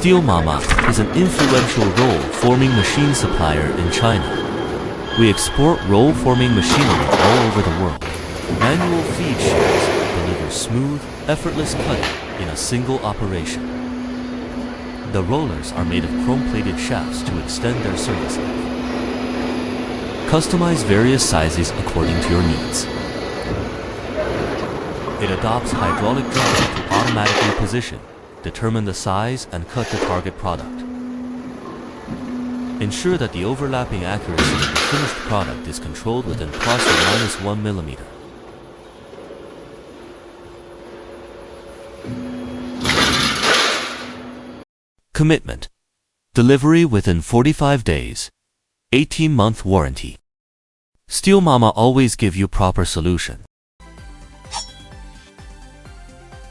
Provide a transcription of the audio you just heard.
Steelmama is an influential roll-forming machine supplier in China. We export roll-forming machinery all over the world. Manual feed shears deliver smooth, effortless cutting in a single operation. The rollers are made of chrome-plated shafts to extend their service life. Customize various sizes according to your needs. It adopts hydraulic drive to automatically position, determine the size, and cut the target product. Ensure that the overlapping accuracy of the finished product is controlled within ±1 millimeter. Commitment. Delivery within 45 days. 18-month warranty. Steelmama always give you proper solution.